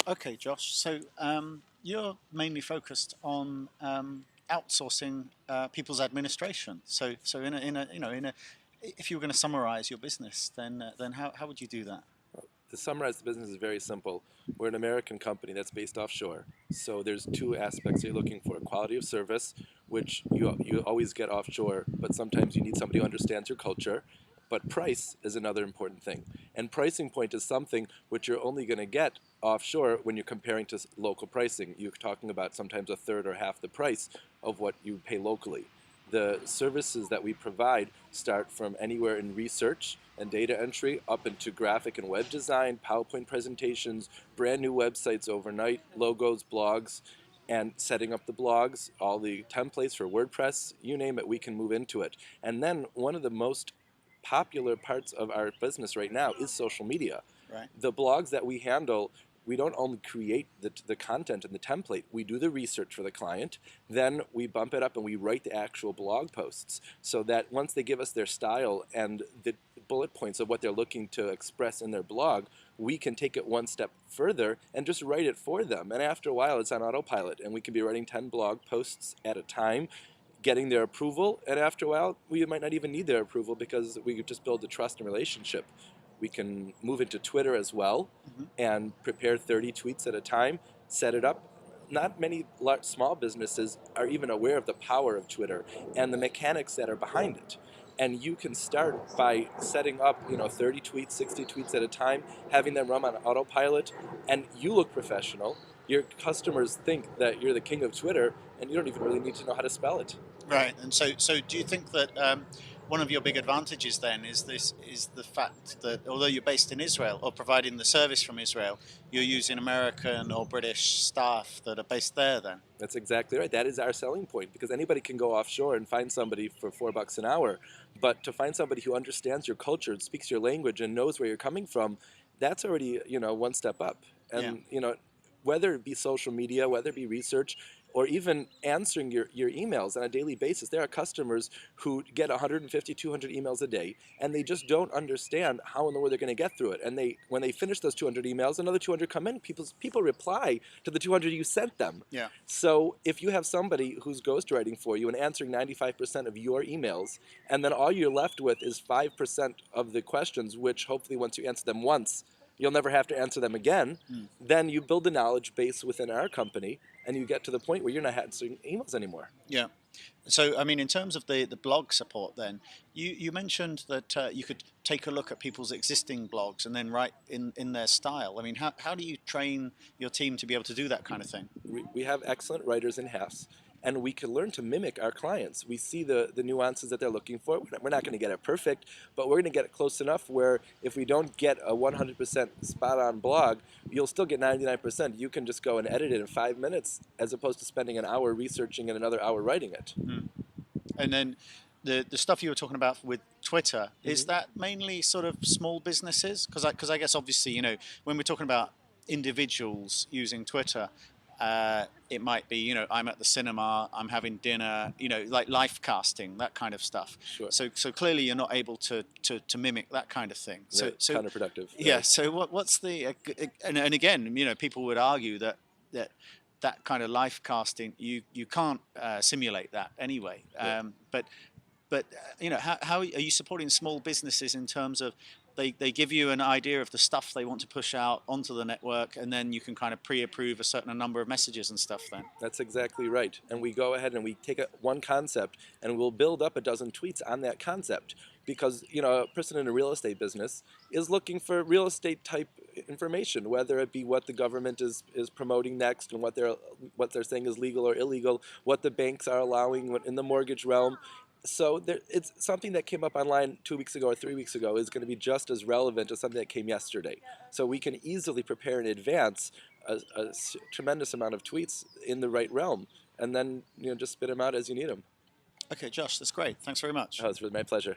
Okay, Josh. So you're mainly focused on outsourcing people's administration. So if you were going to summarize your business, then how would you do that? To summarize, the business is very simple. We're an American company that's based offshore. So there's two aspects you're looking for: quality of service, which you always get offshore, but sometimes you need somebody who understands your culture. But price is another important thing. And pricing point is something which you're only going to get offshore when you're comparing to local pricing. You're talking about sometimes a third or half the price of what you pay locally. The services that we provide start from anywhere in research and data entry up into graphic and web design, PowerPoint presentations, brand new websites overnight, logos, blogs, and setting up the blogs, all the templates for WordPress, you name it, we can move into it. And then one of the most popular parts of our business right now is social media. Right. The blogs that we handle, we don't only create the content and the template, we do the research for the client, then we bump it up and we write the actual blog posts so that once they give us their style and the bullet points of what they're looking to express in their blog, we can take it one step further and just write it for them. And after a while, it's on autopilot, and we can be writing 10 blog posts at a time, getting their approval, and after a while, we might not even need their approval because we could just build a trust and relationship. We can move into Twitter as well Hmm. and prepare 30 tweets at a time, set it up. Not many small businesses are even aware of the power of Twitter and the mechanics that are behind it. And you can start by setting up, 30 tweets, 60 tweets at a time, having them run on autopilot, and you look professional. Your customers think that you're the king of Twitter, and you don't even really need to know how to spell it. Right. And so do you think that one of your big advantages then is the fact that although you're based in Israel or providing the service from Israel, you're using American or British staff that are based there then? That's exactly right. That is our selling point because anybody can go offshore and find somebody for $4 an hour. But to find somebody who understands your culture, speaks your language, and knows where you're coming from, that's already, one step up. Yeah. And, whether it be social media, whether it be research, or even answering your emails on a daily basis. There are customers who get 150, 200 emails a day, and they just don't understand how in the world they're going to get through it. And when they finish those 200 emails, another 200 come in. People reply to the 200 you sent them. Yeah. So if you have somebody who's ghostwriting for you and answering 95% of your emails, and then all you're left with is 5% of the questions, which hopefully once you answer them once, you'll never have to answer them again, Mm. then you build a knowledge base within our company and you get to the point where you're not answering emails anymore. Yeah. So, I mean, in terms of the blog support, then you mentioned that you could take a look at people's existing blogs and then write in their style. I mean, how do you train your team to be able to do that kind of thing? We have excellent writers in-house, and we can learn to mimic our clients. We see the nuances that they're looking for. We're not going to get it perfect, but we're going to get it close enough where if we don't get a 100% spot-on blog, you'll still get 99%. You can just go and edit it in 5 minutes as opposed to spending an hour researching and another hour writing it. Mm. And then the stuff you were talking about with Twitter, is Hmm. that mainly sort of small businesses? Because I guess obviously, when we're talking about individuals using Twitter, it might be, I'm at the cinema, I'm having dinner, like life casting, that kind of stuff. Sure. So clearly you're not able to mimic that kind of thing. So They're so counterproductive. yeah. So what's the and again, people would argue that that kind of life casting, you can't simulate that anyway. Right. But how are you supporting small businesses in terms of they give you an idea of the stuff they want to push out onto the network, and then you can kind of pre-approve a certain number of messages and stuff then? That's exactly right. And we go ahead and we take one concept and we'll build up a dozen tweets on that concept because, a person in a real estate business is looking for real estate type information, whether it be what the government is promoting next and what they're saying is legal or illegal, what the banks are allowing in the mortgage realm. So it's something that came up online 2 weeks ago or 3 weeks ago is going to be just as relevant as something that came yesterday. So we can easily prepare in advance a tremendous amount of tweets in the right realm, and then just spit them out as you need them. Okay, Josh, that's great. Thanks very much. Oh, it's really my pleasure.